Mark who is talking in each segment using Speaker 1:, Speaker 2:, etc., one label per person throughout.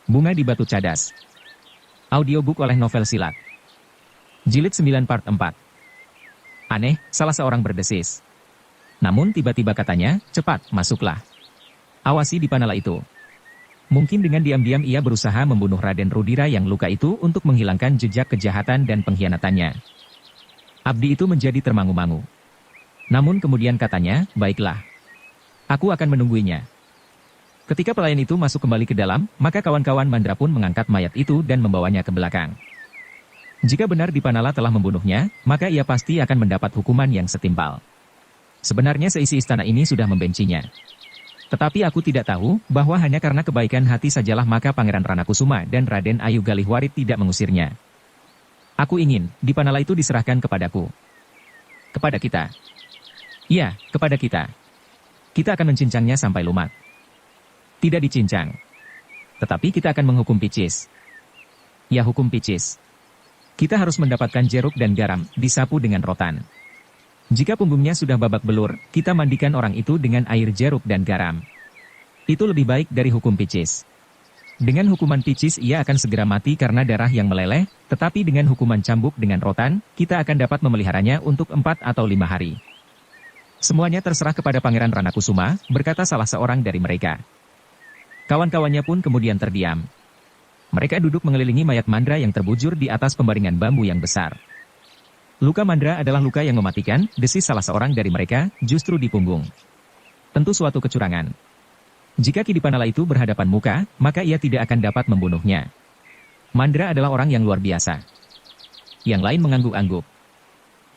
Speaker 1: Bunga di Batu Cadas. Audiobook oleh Novel Silat. Jilid 9 Part 4. Aneh, salah seorang berdesis. Namun tiba-tiba katanya, cepat, masuklah. Awasi Dipanala itu. Mungkin dengan diam-diam ia berusaha membunuh Raden Rudira yang luka itu untuk menghilangkan jejak kejahatan dan pengkhianatannya. Abdi itu menjadi termangu-mangu. Namun kemudian katanya, baiklah. Aku akan menungguinya. Ketika pelayan itu masuk kembali ke dalam, maka kawan-kawan Mandra pun mengangkat mayat itu dan membawanya ke belakang. Jika benar Dipanala telah membunuhnya, maka ia pasti akan mendapat hukuman yang setimpal. Sebenarnya seisi istana ini sudah membencinya. Tetapi aku tidak tahu bahwa hanya karena kebaikan hati sajalah maka Pangeran Ranakusuma dan Raden Ayu Galihwarit tidak mengusirnya. Aku ingin Dipanala itu diserahkan kepadaku. Kepada kita. Iya, kepada kita. Kita akan mencincangnya sampai lumat. Tidak dicincang. Tetapi kita akan menghukum Picis. Ya, hukum Picis. Kita harus mendapatkan jeruk dan garam, disapu dengan rotan. Jika punggungnya sudah babak belur, kita mandikan orang itu dengan air jeruk dan garam. Itu lebih baik dari hukum Picis. Dengan hukuman Picis ia akan segera mati karena darah yang meleleh, tetapi dengan hukuman cambuk dengan rotan, kita akan dapat memeliharanya untuk 4 atau 5 hari. Semuanya terserah kepada Pangeran Ranakusuma, berkata salah seorang dari mereka. Kawan-kawannya pun kemudian terdiam. Mereka duduk mengelilingi mayat Mandra yang terbujur di atas pembaringan bambu yang besar. Luka Mandra adalah luka yang mematikan, desis salah seorang dari mereka, justru di punggung. Tentu suatu kecurangan. Jika Ki Dipanala itu berhadapan muka, maka ia tidak akan dapat membunuhnya. Mandra adalah orang yang luar biasa. Yang lain mengangguk-angguk.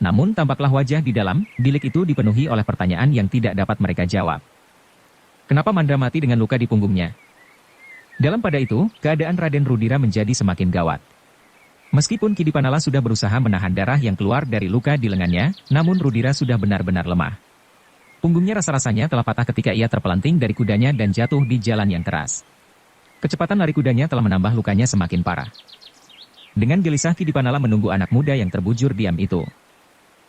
Speaker 1: Namun tampaklah wajah di dalam bilik itu dipenuhi oleh pertanyaan yang tidak dapat mereka jawab. Kenapa Mandra mati dengan luka di punggungnya? Dalam pada itu, keadaan Raden Rudira menjadi semakin gawat. Meskipun Ki Dipanala sudah berusaha menahan darah yang keluar dari luka di lengannya, namun Rudira sudah benar-benar lemah. Punggungnya rasa-rasanya telah patah ketika ia terpelanting dari kudanya dan jatuh di jalan yang keras. Kecepatan lari kudanya telah menambah lukanya semakin parah. Dengan gelisah Ki Dipanala menunggu anak muda yang terbujur diam itu.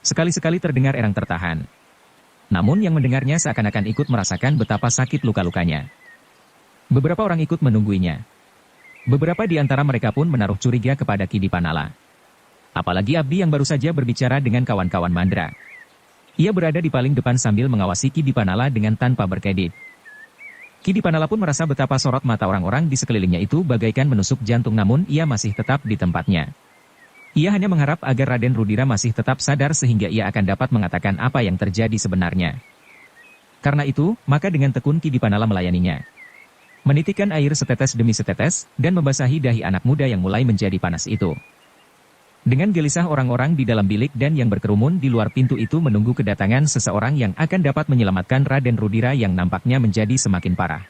Speaker 1: Sekali-sekali terdengar erang tertahan. Namun yang mendengarnya seakan-akan ikut merasakan betapa sakit luka-lukanya. Beberapa orang ikut menungguinya. Beberapa di antara mereka pun menaruh curiga kepada Ki Dipanala. Apalagi Abdi yang baru saja berbicara dengan kawan-kawan Mandra. Ia berada di paling depan sambil mengawasi Ki Dipanala dengan tanpa berkedip. Ki Dipanala pun merasa betapa sorot mata orang-orang di sekelilingnya itu bagaikan menusuk jantung, namun ia masih tetap di tempatnya. Ia hanya mengharap agar Raden Rudira masih tetap sadar sehingga ia akan dapat mengatakan apa yang terjadi sebenarnya. Karena itu, maka dengan tekun Ki Dipanala melayaninya. Menitikkan air setetes demi setetes, dan membasahi dahi anak muda yang mulai menjadi panas itu. Dengan gelisah orang-orang di dalam bilik dan yang berkerumun di luar pintu itu menunggu kedatangan seseorang yang akan dapat menyelamatkan Raden Rudira yang nampaknya menjadi semakin parah.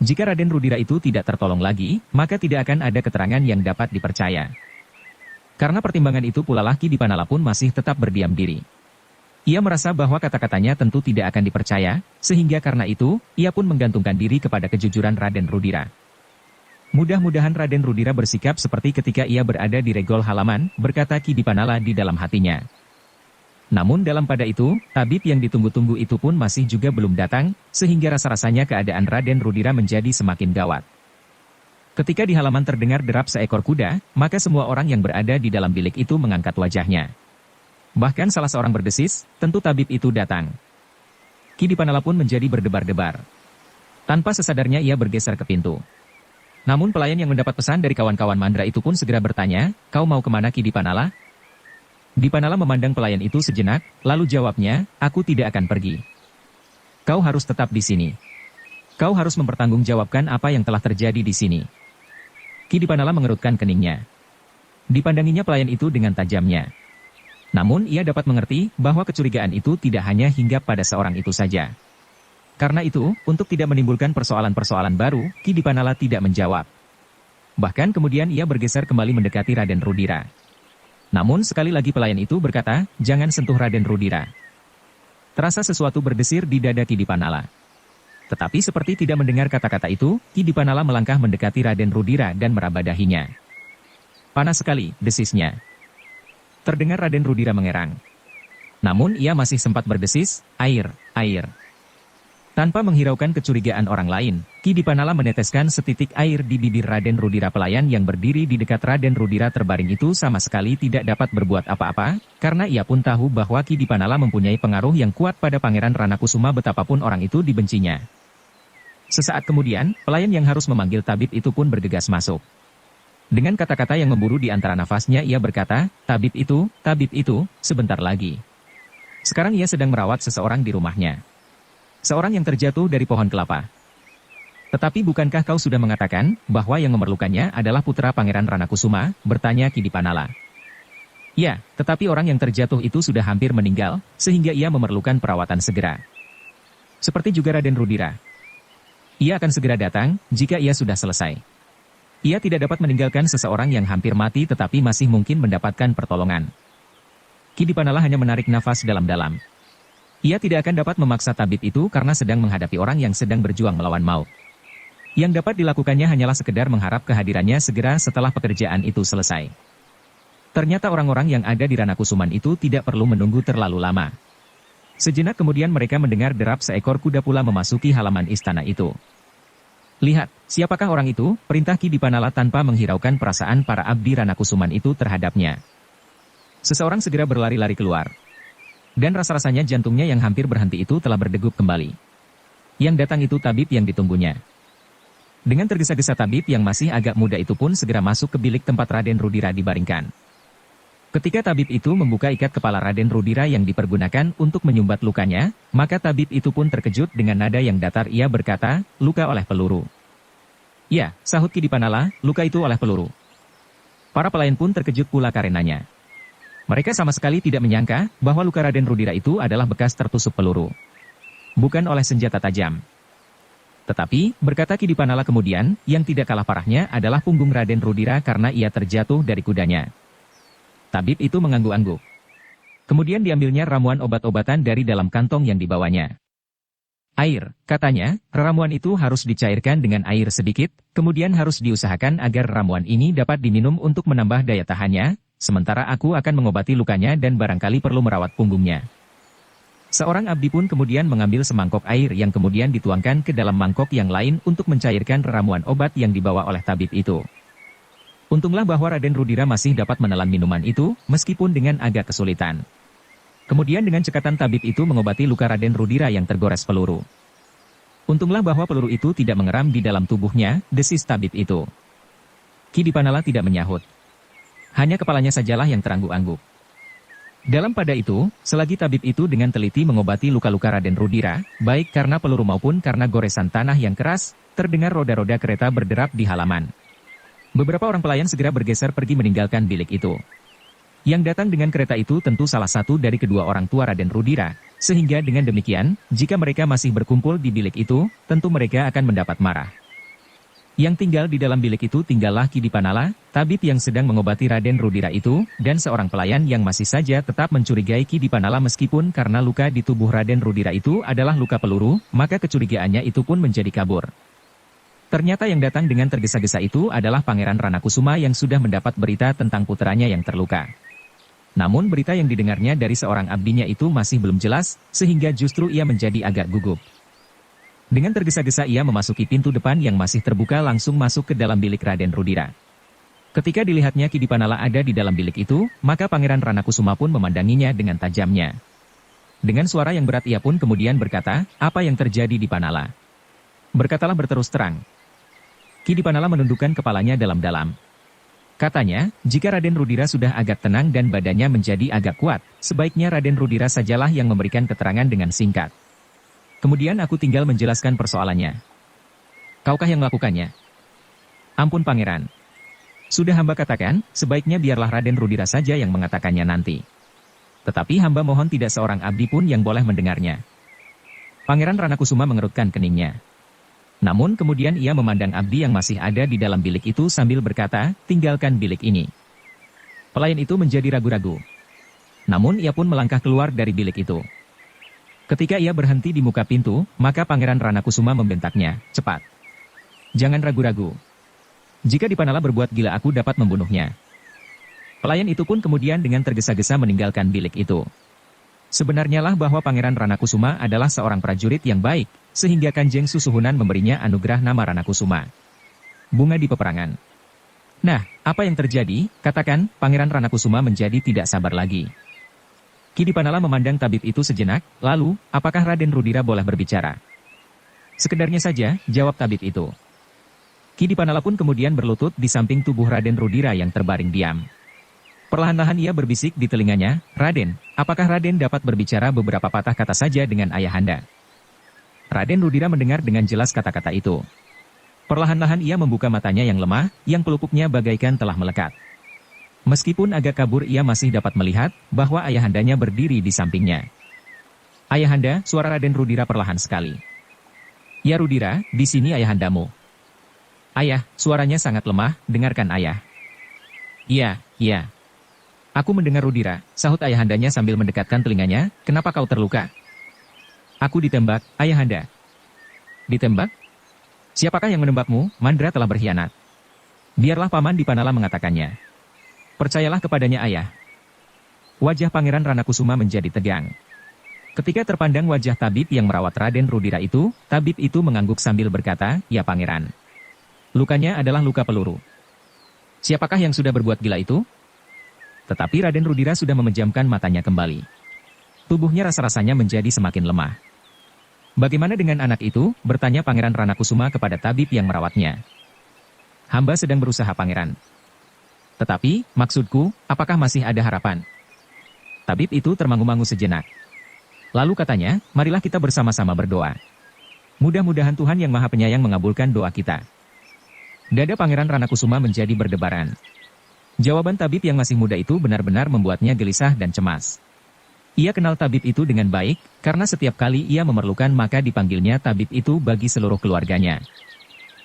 Speaker 1: Jika Raden Rudira itu tidak tertolong lagi, maka tidak akan ada keterangan yang dapat dipercaya. Karena pertimbangan itu pula Ki Dipanala pun masih tetap berdiam diri. Ia merasa bahwa kata-katanya tentu tidak akan dipercaya, sehingga karena itu, ia pun menggantungkan diri kepada kejujuran Raden Rudira. Mudah-mudahan Raden Rudira bersikap seperti ketika ia berada di regol halaman, berkata Ki Dipanala di dalam hatinya. Namun dalam pada itu, tabib yang ditunggu-tunggu itu pun masih juga belum datang, sehingga rasa-rasanya keadaan Raden Rudira menjadi semakin gawat. Ketika di halaman terdengar derap seekor kuda, maka semua orang yang berada di dalam bilik itu mengangkat wajahnya. Bahkan salah seorang berdesis, tentu tabib itu datang. Ki Dipanala pun menjadi berdebar-debar. Tanpa sesadarnya ia bergeser ke pintu. Namun pelayan yang mendapat pesan dari kawan-kawan Mandra itu pun segera bertanya, "Kau mau kemana Ki Dipanala?" Dipanala memandang pelayan itu sejenak, lalu jawabnya, "Aku tidak akan pergi. Kau harus tetap di sini. Kau harus mempertanggungjawabkan apa yang telah terjadi di sini." Ki Dipanala mengerutkan keningnya. Dipandanginya pelayan itu dengan tajamnya. Namun ia dapat mengerti bahwa kecurigaan itu tidak hanya hinggap pada seorang itu saja. Karena itu, untuk tidak menimbulkan persoalan-persoalan baru, Ki Dipanala tidak menjawab. Bahkan kemudian ia bergeser kembali mendekati Raden Rudira. Namun sekali lagi pelayan itu berkata, "Jangan sentuh Raden Rudira." Terasa sesuatu berdesir di dada Ki Dipanala. Tetapi seperti tidak mendengar kata-kata itu, Ki Dipanala melangkah mendekati Raden Rudira dan meraba dahinya. "Panas sekali," desisnya. Terdengar Raden Rudira mengerang. Namun ia masih sempat berdesis, "Air, air." Tanpa menghiraukan kecurigaan orang lain, Ki Dipanala meneteskan setitik air di bibir Raden Rudira. Pelayan yang berdiri di dekat Raden Rudira terbaring itu sama sekali tidak dapat berbuat apa-apa, karena ia pun tahu bahwa Ki Dipanala mempunyai pengaruh yang kuat pada Pangeran Ranakusuma betapapun orang itu dibencinya. Sesaat kemudian, pelayan yang harus memanggil tabib itu pun bergegas masuk. Dengan kata-kata yang memburu di antara nafasnya ia berkata, tabib itu, sebentar lagi. Sekarang ia sedang merawat seseorang di rumahnya. Seorang yang terjatuh dari pohon kelapa. Tetapi bukankah kau sudah mengatakan bahwa yang memerlukannya adalah putra Pangeran Ranakusuma? Bertanya Ki Dipanala. Ya, tetapi orang yang terjatuh itu sudah hampir meninggal, sehingga ia memerlukan perawatan segera. Seperti juga Raden Rudira. Ia akan segera datang, jika ia sudah selesai. Ia tidak dapat meninggalkan seseorang yang hampir mati tetapi masih mungkin mendapatkan pertolongan. Ki Dipanala hanya menarik nafas dalam-dalam. Ia tidak akan dapat memaksa tabib itu karena sedang menghadapi orang yang sedang berjuang melawan maut. Yang dapat dilakukannya hanyalah sekedar mengharap kehadirannya segera setelah pekerjaan itu selesai. Ternyata orang-orang yang ada di Ranakusuman itu tidak perlu menunggu terlalu lama. Sejenak kemudian mereka mendengar derap seekor kuda pula memasuki halaman istana itu. Lihat, siapakah orang itu? Perintah Ki Dipanala tanpa menghiraukan perasaan para abdi Ranakusuman itu terhadapnya. Seseorang segera berlari-lari keluar. Dan rasa-rasanya jantungnya yang hampir berhenti itu telah berdegup kembali. Yang datang itu tabib yang ditunggunya. Dengan tergesa-gesa tabib yang masih agak muda itu pun segera masuk ke bilik tempat Raden Rudira dibaringkan. Ketika tabib itu membuka ikat kepala Raden Rudira yang dipergunakan untuk menyumbat lukanya, maka tabib itu pun terkejut dengan nada yang datar. Ia berkata, luka oleh peluru. Ya, sahut Ki Dipanala, luka itu oleh peluru. Para pelayan pun terkejut pula karenanya. Mereka sama sekali tidak menyangka bahwa luka Raden Rudira itu adalah bekas tertusuk peluru. Bukan oleh senjata tajam. Tetapi, berkata Ki Dipanala kemudian, yang tidak kalah parahnya adalah punggung Raden Rudira karena ia terjatuh dari kudanya. Tabib itu mengangguk-angguk. Kemudian diambilnya ramuan obat-obatan dari dalam kantong yang dibawanya. Air, katanya, ramuan itu harus dicairkan dengan air sedikit, kemudian harus diusahakan agar ramuan ini dapat diminum untuk menambah daya tahannya, sementara aku akan mengobati lukanya dan barangkali perlu merawat punggungnya. Seorang abdi pun kemudian mengambil semangkok air yang kemudian dituangkan ke dalam mangkok yang lain untuk mencairkan ramuan obat yang dibawa oleh tabib itu. Untunglah bahwa Raden Rudira masih dapat menelan minuman itu, meskipun dengan agak kesulitan. Kemudian dengan cekatan tabib itu mengobati luka Raden Rudira yang tergores peluru. Untunglah bahwa peluru itu tidak mengeram di dalam tubuhnya, desis tabib itu. Ki Dipanala tidak menyahut. Hanya kepalanya sajalah yang terangguk-angguk. Dalam pada itu, selagi tabib itu dengan teliti mengobati luka-luka Raden Rudira, baik karena peluru maupun karena goresan tanah yang keras, terdengar roda-roda kereta berderap di halaman. Beberapa orang pelayan segera bergeser pergi meninggalkan bilik itu. Yang datang dengan kereta itu tentu salah satu dari kedua orang tua Raden Rudira, sehingga dengan demikian, jika mereka masih berkumpul di bilik itu, tentu mereka akan mendapat marah. Yang tinggal di dalam bilik itu tinggallah Ki Dipanala, tabib yang sedang mengobati Raden Rudira itu, dan seorang pelayan yang masih saja tetap mencurigai Ki Dipanala meskipun karena luka di tubuh Raden Rudira itu adalah luka peluru, maka kecurigaannya itu pun menjadi kabur. Ternyata yang datang dengan tergesa-gesa itu adalah Pangeran Ranakusuma yang sudah mendapat berita tentang putranya yang terluka. Namun berita yang didengarnya dari seorang abdinya itu masih belum jelas, sehingga justru ia menjadi agak gugup. Dengan tergesa-gesa ia memasuki pintu depan yang masih terbuka langsung masuk ke dalam bilik Raden Rudira. Ketika dilihatnya Ki Dipanala ada di dalam bilik itu, maka Pangeran Ranakusuma pun memandanginya dengan tajamnya. Dengan suara yang berat ia pun kemudian berkata, apa yang terjadi di Panala? Berkatalah berterus terang. Ki Dipanala menundukkan kepalanya dalam-dalam. Katanya, jika Raden Rudira sudah agak tenang dan badannya menjadi agak kuat, sebaiknya Raden Rudira sajalah yang memberikan keterangan dengan singkat. Kemudian aku tinggal menjelaskan persoalannya. Kaukah yang melakukannya? Ampun Pangeran. Sudah hamba katakan, sebaiknya biarlah Raden Rudira saja yang mengatakannya nanti. Tetapi hamba mohon tidak seorang abdi pun yang boleh mendengarnya. Pangeran Ranakusuma mengerutkan keningnya. Namun kemudian ia memandang abdi yang masih ada di dalam bilik itu sambil berkata, tinggalkan bilik ini. Pelayan itu menjadi ragu-ragu. Namun ia pun melangkah keluar dari bilik itu. Ketika ia berhenti di muka pintu, maka Pangeran Ranakusuma membentaknya, cepat. Jangan ragu-ragu. Jika Dipanala berbuat gila aku dapat membunuhnya. Pelayan itu pun kemudian dengan tergesa-gesa meninggalkan bilik itu. Sebenarnya lah bahwa Pangeran Ranakusuma adalah seorang prajurit yang baik, sehingga Kanjeng Susuhunan memberinya anugerah nama Ranakusuma. Bunga di peperangan. Nah, apa yang terjadi? Katakan, Pangeran Ranakusuma menjadi tidak sabar lagi. Ki Dipanala memandang tabib itu sejenak, lalu, apakah Raden Rudira boleh berbicara? Sekedarnya saja, jawab tabib itu. Ki Dipanala pun kemudian berlutut di samping tubuh Raden Rudira yang terbaring diam. Perlahan-lahan ia berbisik di telinganya, "Raden, apakah Raden dapat berbicara beberapa patah kata saja dengan ayahanda?" Raden Rudira mendengar dengan jelas kata-kata itu. Perlahan-lahan ia membuka matanya yang lemah, yang pelupuknya bagaikan telah melekat. Meskipun agak kabur ia masih dapat melihat bahwa ayahandanya berdiri di sampingnya. "Ayahanda," suara Raden Rudira perlahan sekali. "Ya Rudira, di sini ayahandamu." "Ayah," suaranya sangat lemah, "dengarkan ayah." "Iya, iya. Aku mendengar Rudira," sahut ayahandanya sambil mendekatkan telinganya, "kenapa kau terluka?" "Aku ditembak, ayahanda." "Ditembak? Siapakah yang menembakmu?" "Mandra telah berkhianat." "Biarlah Paman Dipanala mengatakannya." "Percayalah kepadanya ayah." Wajah Pangeran Ranakusuma menjadi tegang. Ketika terpandang wajah tabib yang merawat Raden Rudira itu, tabib itu mengangguk sambil berkata, "Ya Pangeran. Lukanya adalah luka peluru." "Siapakah yang sudah berbuat gila itu?" Tetapi Raden Rudira sudah memejamkan matanya kembali. Tubuhnya rasa-rasanya menjadi semakin lemah. "Bagaimana dengan anak itu?" bertanya Pangeran Ranakusuma kepada tabib yang merawatnya. "Hamba sedang berusaha Pangeran. Tetapi, maksudku, apakah masih ada harapan?" Tabib itu termangu-mangu sejenak. Lalu katanya, "Marilah kita bersama-sama berdoa. Mudah-mudahan Tuhan Yang Maha Penyayang mengabulkan doa kita." Dada Pangeran Ranakusuma menjadi berdebaran. Jawaban tabib yang masih muda itu benar-benar membuatnya gelisah dan cemas. Ia kenal tabib itu dengan baik, karena setiap kali ia memerlukan maka dipanggilnya tabib itu bagi seluruh keluarganya.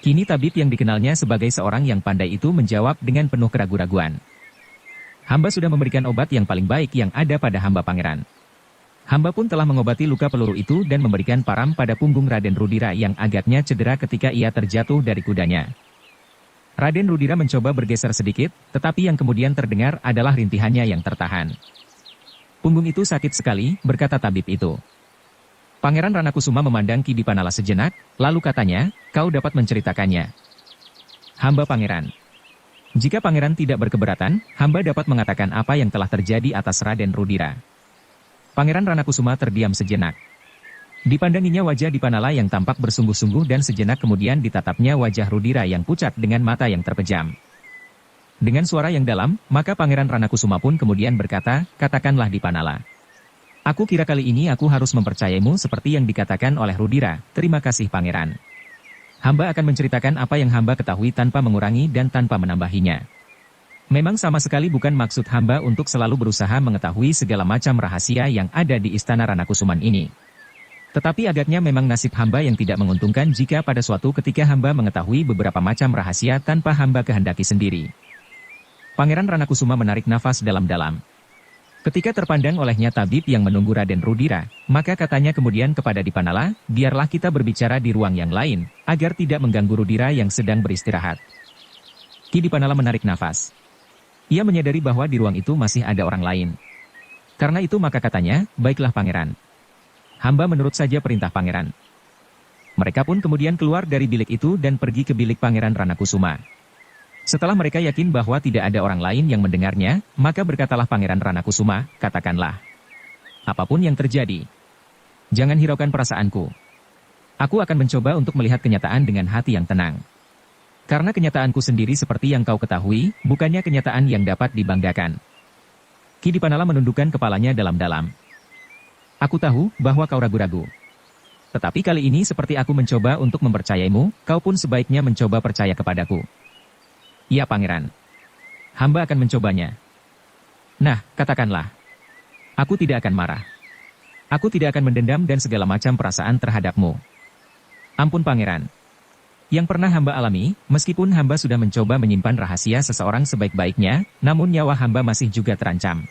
Speaker 1: Kini tabib yang dikenalnya sebagai seorang yang pandai itu menjawab dengan penuh keraguan-raguan. "Hamba sudah memberikan obat yang paling baik yang ada pada hamba Pangeran. Hamba pun telah mengobati luka peluru itu dan memberikan param pada punggung Raden Rudira yang agaknya cedera ketika ia terjatuh dari kudanya." Raden Rudira mencoba bergeser sedikit, tetapi yang kemudian terdengar adalah rintihannya yang tertahan. "Punggung itu sakit sekali," berkata tabib itu. Pangeran Ranakusuma memandang Ki Dipanala sejenak, lalu katanya, "Kau dapat menceritakannya?" "Hamba Pangeran." "Jika Pangeran tidak berkeberatan, hamba dapat mengatakan apa yang telah terjadi atas Raden Rudira." Pangeran Ranakusuma terdiam sejenak. Dipandanginya wajah Dipanala yang tampak bersungguh-sungguh dan sejenak kemudian ditatapnya wajah Rudira yang pucat dengan mata yang terpejam. Dengan suara yang dalam, maka Pangeran Ranakusuma pun kemudian berkata, "Katakanlah Dipanala. Aku kira kali ini aku harus mempercayaimu seperti yang dikatakan oleh Rudira. Terima kasih Pangeran. Hamba akan menceritakan apa yang hamba ketahui tanpa mengurangi dan tanpa menambahinya. Memang sama sekali bukan maksud hamba untuk selalu berusaha mengetahui segala macam rahasia yang ada di Istana Ranakusuman ini. Tetapi agaknya memang nasib hamba yang tidak menguntungkan jika pada suatu ketika hamba mengetahui beberapa macam rahasia tanpa hamba kehendaki sendiri." Pangeran Ranakusuma menarik nafas dalam-dalam. Ketika terpandang olehnya tabib yang menunggu Raden Rudira, maka katanya kemudian kepada Dipanala, "Biarlah kita berbicara di ruang yang lain, agar tidak mengganggu Rudira yang sedang beristirahat." Ki Dipanala menarik nafas. Ia menyadari bahwa di ruang itu masih ada orang lain. Karena itu maka katanya, "Baiklah Pangeran. Hamba menurut saja perintah Pangeran." Mereka pun kemudian keluar dari bilik itu dan pergi ke bilik Pangeran Ranakusuma. Setelah mereka yakin bahwa tidak ada orang lain yang mendengarnya, maka berkatalah Pangeran Ranakusuma, "Katakanlah. Apapun yang terjadi. Jangan hiraukan perasaanku. Aku akan mencoba untuk melihat kenyataan dengan hati yang tenang. Karena kenyataanku sendiri seperti yang kau ketahui, bukannya kenyataan yang dapat dibanggakan." Ki Dipanala menundukkan kepalanya dalam-dalam. "Aku tahu bahwa kau ragu-ragu. Tetapi kali ini seperti aku mencoba untuk mempercayaimu, kau pun sebaiknya mencoba percaya kepadaku." "Ya Pangeran. Hamba akan mencobanya." "Nah, katakanlah. Aku tidak akan marah. Aku tidak akan mendendam dan segala macam perasaan terhadapmu." "Ampun Pangeran. Yang pernah hamba alami, meskipun hamba sudah mencoba menyimpan rahasia seseorang sebaik-baiknya, namun nyawa hamba masih juga terancam."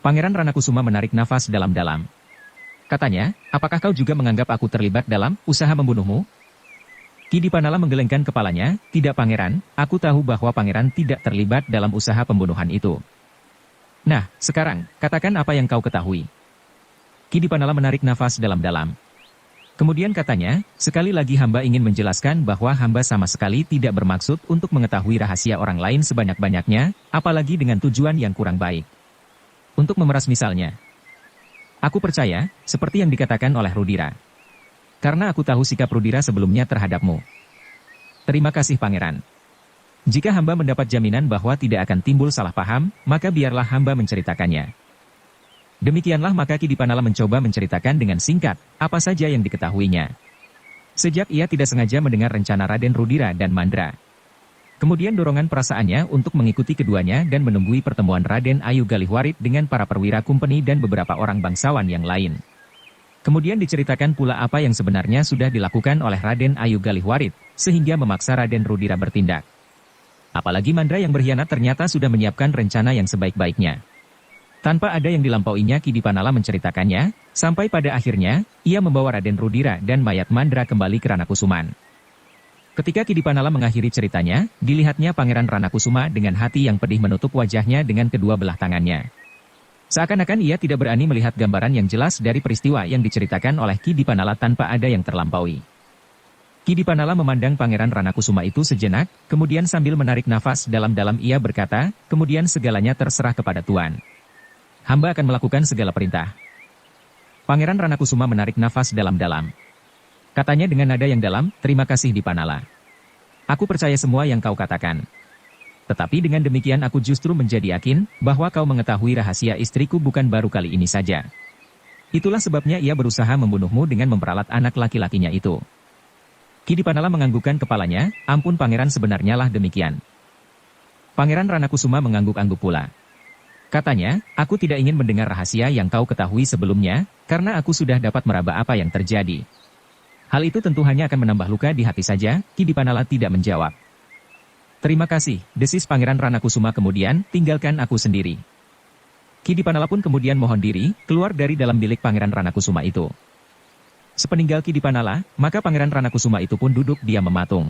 Speaker 1: Pangeran Ranakusuma menarik nafas dalam-dalam. Katanya, "Apakah kau juga menganggap aku terlibat dalam usaha membunuhmu?" Ki Dipanala menggelengkan kepalanya, "Tidak Pangeran, aku tahu bahwa Pangeran tidak terlibat dalam usaha pembunuhan itu." "Nah, sekarang, katakan apa yang kau ketahui." Ki Dipanala menarik nafas dalam-dalam. Kemudian katanya, sekali lagi hamba ingin menjelaskan bahwa hamba sama sekali tidak bermaksud untuk mengetahui rahasia orang lain sebanyak-banyaknya, apalagi dengan tujuan yang kurang baik. Untuk memeras misalnya. Aku percaya, seperti yang dikatakan oleh Rudira. Karena aku tahu sikap Rudira sebelumnya terhadapmu. Terima kasih Pangeran. Jika hamba mendapat jaminan bahwa tidak akan timbul salah paham, maka biarlah hamba menceritakannya. Demikianlah maka Ki Dipanala mencoba menceritakan dengan singkat, apa saja yang diketahuinya. Sejak ia tidak sengaja mendengar rencana Raden Rudira dan Mandra. Kemudian dorongan perasaannya untuk mengikuti keduanya dan menemui pertemuan Raden Ayu Galihwarit dengan para perwira kumpeni dan beberapa orang bangsawan yang lain. Kemudian diceritakan pula apa yang sebenarnya sudah dilakukan oleh Raden Ayu Galihwarit, sehingga memaksa Raden Rudira bertindak. Apalagi Mandra yang berkhianat ternyata sudah menyiapkan rencana yang sebaik-baiknya. Tanpa ada yang dilampauinya Ki Dipanala menceritakannya, sampai pada akhirnya, ia membawa Raden Rudira dan mayat Mandra kembali ke Ranakusuman. Ketika Ki Dipanala mengakhiri ceritanya, dilihatnya Pangeran Ranakusuma dengan hati yang pedih menutup wajahnya dengan kedua belah tangannya. Seakan-akan ia tidak berani melihat gambaran yang jelas dari peristiwa yang diceritakan oleh Ki Dipanala tanpa ada yang terlampaui. Ki Dipanala memandang Pangeran Ranakusuma itu sejenak, kemudian sambil menarik nafas dalam-dalam ia berkata, kemudian segalanya terserah kepada Tuan. Hamba akan melakukan segala perintah. Pangeran Ranakusuma menarik nafas dalam-dalam. Katanya dengan nada yang dalam, terima kasih Dipanala. Aku percaya semua yang kau katakan. Tetapi dengan demikian aku justru menjadi yakin, bahwa kau mengetahui rahasia istriku bukan baru kali ini saja. Itulah sebabnya ia berusaha membunuhmu dengan memperalat anak laki-lakinya itu. Ki Dipanala menganggukkan kepalanya, ampun Pangeran sebenarnya lah demikian. Pangeran Ranakusuma mengangguk-angguk pula. Katanya, aku tidak ingin mendengar rahasia yang kau ketahui sebelumnya, karena aku sudah dapat meraba apa yang terjadi. Hal itu tentu hanya akan menambah luka di hati saja, Ki Dipanala tidak menjawab. Terima kasih, desis Pangeran Ranakusuma kemudian, tinggalkan aku sendiri. Ki Dipanala pun kemudian mohon diri, keluar dari dalam bilik Pangeran Ranakusuma itu. Sepeninggal Ki Dipanala, maka Pangeran Ranakusuma itu pun duduk diam mematung.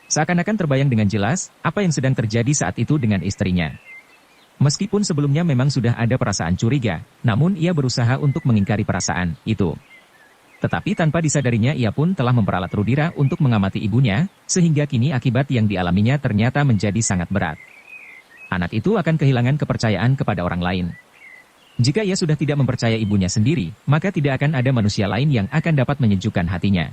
Speaker 1: Seakan-akan terbayang dengan jelas, apa yang sedang terjadi saat itu dengan istrinya. Meskipun sebelumnya memang sudah ada perasaan curiga, namun ia berusaha untuk mengingkari perasaan itu. Tetapi tanpa disadarinya ia pun telah memperalat Rudira untuk mengamati ibunya, sehingga kini akibat yang dialaminya ternyata menjadi sangat berat. Anak itu akan kehilangan kepercayaan kepada orang lain. Jika ia sudah tidak mempercaya ibunya sendiri, maka tidak akan ada manusia lain yang akan dapat menyejukkan hatinya.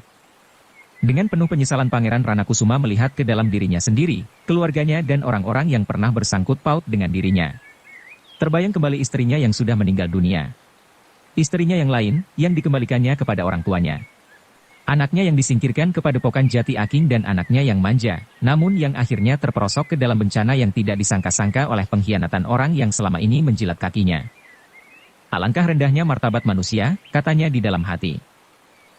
Speaker 1: Dengan penuh penyesalan Pangeran Ranakusuma melihat ke dalam dirinya sendiri, keluarganya dan orang-orang yang pernah bersangkut paut dengan dirinya. Terbayang kembali istrinya yang sudah meninggal dunia. Istrinya yang lain, yang dikembalikannya kepada orang tuanya. Anaknya yang disingkirkan ke Padepokan Jati Aking dan anaknya yang manja, namun yang akhirnya terperosok ke dalam bencana yang tidak disangka-sangka oleh pengkhianatan orang yang selama ini menjilat kakinya. Alangkah rendahnya martabat manusia, katanya di dalam hati.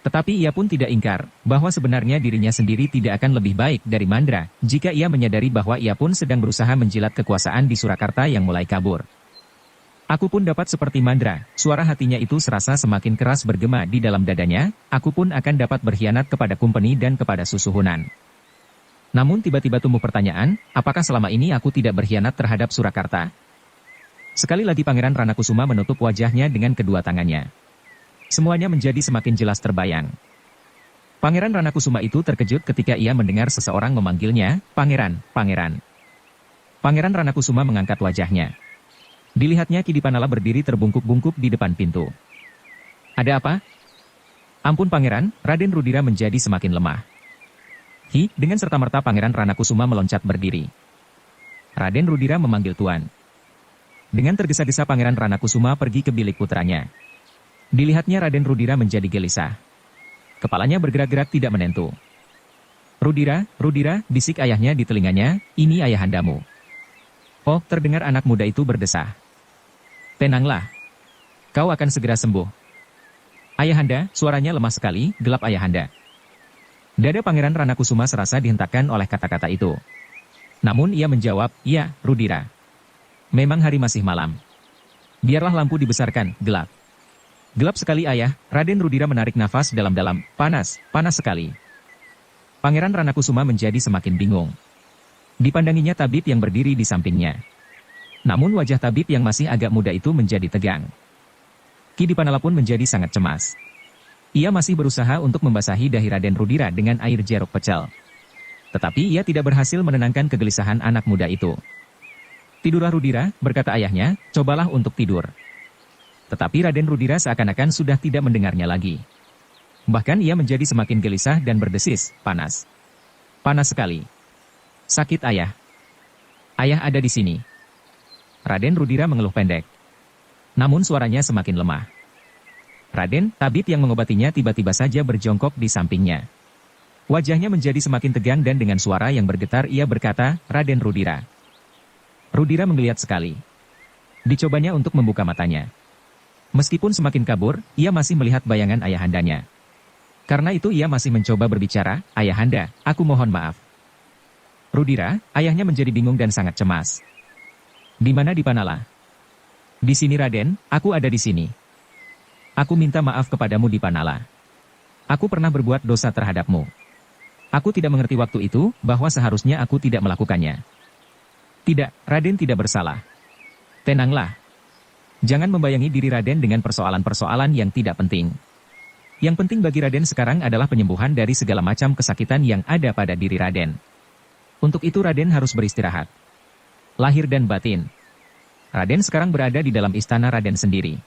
Speaker 1: Tetapi ia pun tidak ingkar, bahwa sebenarnya dirinya sendiri tidak akan lebih baik dari Mandra, jika ia menyadari bahwa ia pun sedang berusaha menjilat kekuasaan di Surakarta yang mulai kabur. Aku pun dapat seperti Mandra, suara hatinya itu serasa semakin keras bergema di dalam dadanya, aku pun akan dapat berkhianat kepada Kumpeni dan kepada Susuhunan. Namun tiba-tiba tumbuh pertanyaan, apakah selama ini aku tidak berkhianat terhadap Surakarta? Sekali lagi Pangeran Ranakusuma menutup wajahnya dengan kedua tangannya. Semuanya menjadi semakin jelas terbayang. Pangeran Ranakusuma itu terkejut ketika ia mendengar seseorang memanggilnya, Pangeran, Pangeran. Pangeran Ranakusuma mengangkat wajahnya. Dilihatnya Ki Dipanala berdiri terbungkuk-bungkuk di depan pintu. Ada apa? Ampun Pangeran, Raden Rudira menjadi semakin lemah. Dengan serta-merta Pangeran Ranakusuma meloncat berdiri. Raden Rudira memanggil Tuan. Dengan tergesa-gesa Pangeran Ranakusuma pergi ke bilik putranya. Dilihatnya Raden Rudira menjadi gelisah. Kepalanya bergerak-gerak tidak menentu. Rudira, Rudira, bisik ayahnya di telinganya, ini ayahandamu. Oh, terdengar anak muda itu berdesah. Tenanglah. Kau akan segera sembuh. Ayahanda, suaranya lemah sekali, gelap ayahanda. Dada Pangeran Ranakusuma serasa dihentakkan oleh kata-kata itu. Namun ia menjawab, iya, Rudira. Memang hari masih malam. Biarlah lampu dibesarkan, gelap. Gelap sekali ayah, Raden Rudira menarik nafas dalam-dalam, panas, panas sekali. Pangeran Ranakusuma menjadi semakin bingung. Dipandanginya tabib yang berdiri di sampingnya. Namun wajah tabib yang masih agak muda itu menjadi tegang. Ki Dipanala pun menjadi sangat cemas. Ia masih berusaha untuk membasahi dahi Raden Rudira dengan air jeruk pecel. Tetapi ia tidak berhasil menenangkan kegelisahan anak muda itu. "Tidurlah Rudira," berkata ayahnya, "cobalah untuk tidur." Tetapi Raden Rudira seakan-akan sudah tidak mendengarnya lagi. Bahkan ia menjadi semakin gelisah dan berdesis, "Panas. Panas sekali. Sakit ayah. Ayah ada di sini." Raden Rudira mengeluh pendek. Namun suaranya semakin lemah. Raden, tabib yang mengobatinya tiba-tiba saja berjongkok di sampingnya. Wajahnya menjadi semakin tegang dan dengan suara yang bergetar ia berkata, "Raden Rudira." Rudira menggeliat sekali. Dicobanya untuk membuka matanya. Meskipun semakin kabur, ia masih melihat bayangan ayahandanya. Karena itu ia masih mencoba berbicara, "Ayahanda, aku mohon maaf." Rudira, ayahnya menjadi bingung dan sangat cemas. "Di mana Dipanala?" "Di sini Raden, aku ada di sini." "Aku minta maaf kepadamu Dipanala. Aku pernah berbuat dosa terhadapmu. Aku tidak mengerti waktu itu, bahwa seharusnya aku tidak melakukannya." "Tidak, Raden tidak bersalah. Tenanglah. Jangan membayangi diri Raden dengan persoalan-persoalan yang tidak penting. Yang penting bagi Raden sekarang adalah penyembuhan dari segala macam kesakitan yang ada pada diri Raden. Untuk itu Raden harus beristirahat. Lahir dan batin. Raden sekarang berada di dalam istana Raden sendiri.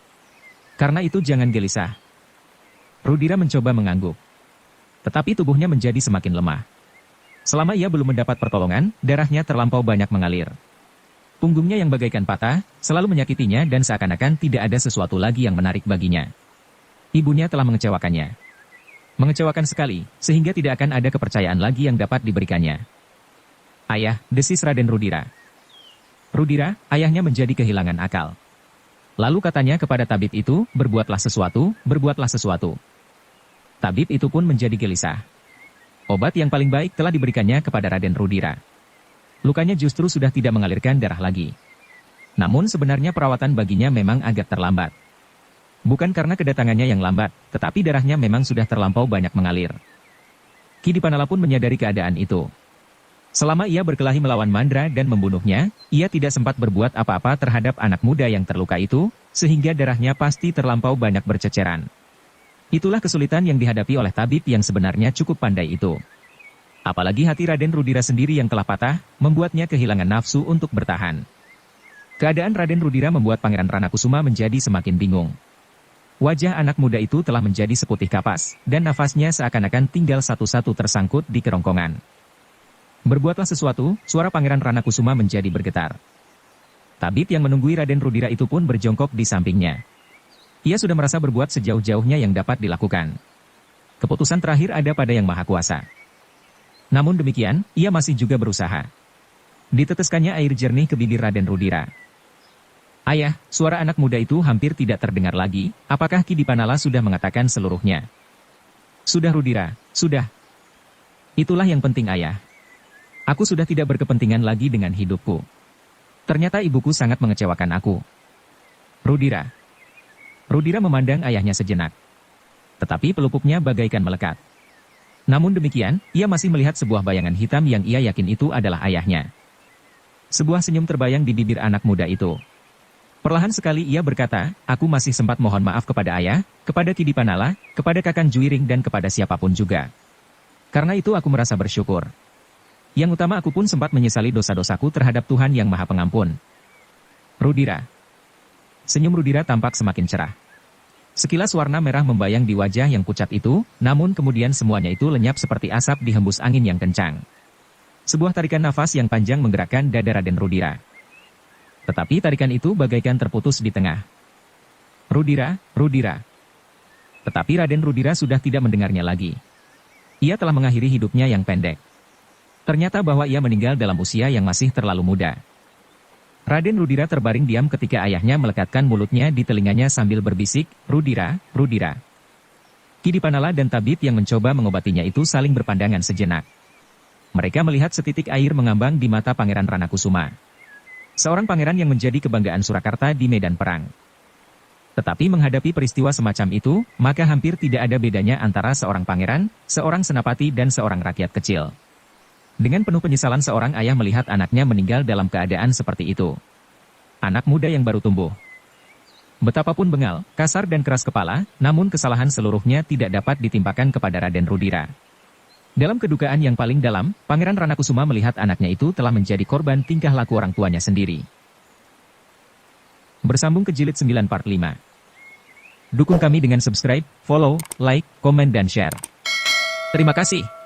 Speaker 1: Karena itu jangan gelisah." Rudira mencoba mengangguk. Tetapi tubuhnya menjadi semakin lemah. Selama ia belum mendapat pertolongan, darahnya terlampau banyak mengalir. Punggungnya yang bagaikan patah, selalu menyakitinya dan seakan-akan tidak ada sesuatu lagi yang menarik baginya. Ibunya telah mengecewakannya. Mengecewakan sekali, sehingga tidak akan ada kepercayaan lagi yang dapat diberikannya. "Ayah," desis Raden Rudira. Rudira, ayahnya menjadi kehilangan akal. Lalu katanya kepada tabib itu, "Berbuatlah sesuatu, berbuatlah sesuatu." Tabib itu pun menjadi gelisah. Obat yang paling baik telah diberikannya kepada Raden Rudira. Lukanya justru sudah tidak mengalirkan darah lagi. Namun sebenarnya perawatan baginya memang agak terlambat. Bukan karena kedatangannya yang lambat, tetapi darahnya memang sudah terlampau banyak mengalir. Ki Dipanala pun menyadari keadaan itu. Selama ia berkelahi melawan Mandra dan membunuhnya, ia tidak sempat berbuat apa-apa terhadap anak muda yang terluka itu, sehingga darahnya pasti terlampau banyak berceceran. Itulah kesulitan yang dihadapi oleh tabib yang sebenarnya cukup pandai itu. Apalagi hati Raden Rudira sendiri yang telah patah, membuatnya kehilangan nafsu untuk bertahan. Keadaan Raden Rudira membuat Pangeran Ranakusuma menjadi semakin bingung. Wajah anak muda itu telah menjadi seputih kapas, dan nafasnya seakan-akan tinggal satu-satu tersangkut di kerongkongan. "Berbuatlah sesuatu," suara Pangeran Ranakusuma menjadi bergetar. Tabib yang menunggui Raden Rudira itu pun berjongkok di sampingnya. Ia sudah merasa berbuat sejauh-jauhnya yang dapat dilakukan. Keputusan terakhir ada pada Yang Maha Kuasa. Namun demikian, ia masih juga berusaha. Diteteskannya air jernih ke bibir Raden Rudira. "Ayah," suara anak muda itu hampir tidak terdengar lagi, "apakah Ki Dipanala sudah mengatakan seluruhnya?" "Sudah Rudira, sudah. Itulah yang penting ayah. Aku sudah tidak berkepentingan lagi dengan hidupku. Ternyata ibuku sangat mengecewakan aku." "Rudira." Rudira memandang ayahnya sejenak. Tetapi pelupuknya bagaikan melekat. Namun demikian, ia masih melihat sebuah bayangan hitam yang ia yakin itu adalah ayahnya. Sebuah senyum terbayang di bibir anak muda itu. Perlahan sekali ia berkata, "Aku masih sempat mohon maaf kepada ayah, kepada Ki Dipanala, kepada Kakang Juiring dan kepada siapapun juga. Karena itu aku merasa bersyukur. Yang utama aku pun sempat menyesali dosa-dosaku terhadap Tuhan yang Maha Pengampun." "Rudira." Senyum Rudira tampak semakin cerah. Sekilas warna merah membayang di wajah yang pucat itu, namun kemudian semuanya itu lenyap seperti asap dihembus angin yang kencang. Sebuah tarikan nafas yang panjang menggerakkan dada Raden Rudira. Tetapi tarikan itu bagaikan terputus di tengah. "Rudira, Rudira." Tetapi Raden Rudira sudah tidak mendengarnya lagi. Ia telah mengakhiri hidupnya yang pendek. Ternyata bahwa ia meninggal dalam usia yang masih terlalu muda. Raden Rudira terbaring diam ketika ayahnya melekatkan mulutnya di telinganya sambil berbisik, "Rudira, Rudira." Ki Dipanala dan tabib yang mencoba mengobatinya itu saling berpandangan sejenak. Mereka melihat setitik air mengambang di mata Pangeran Ranakusuma. Seorang pangeran yang menjadi kebanggaan Surakarta di medan perang. Tetapi menghadapi peristiwa semacam itu, maka hampir tidak ada bedanya antara seorang pangeran, seorang senapati dan seorang rakyat kecil. Dengan penuh penyesalan seorang ayah melihat anaknya meninggal dalam keadaan seperti itu. Anak muda yang baru tumbuh. Betapapun bengal, kasar dan keras kepala, namun kesalahan seluruhnya tidak dapat ditimpakan kepada Raden Rudira. Dalam kedukaan yang paling dalam, Pangeran Ranakusuma melihat anaknya itu telah menjadi korban tingkah laku orang tuanya sendiri. Bersambung ke jilid 9 part 5. Dukung kami dengan subscribe, follow, like, komen dan share. Terima kasih.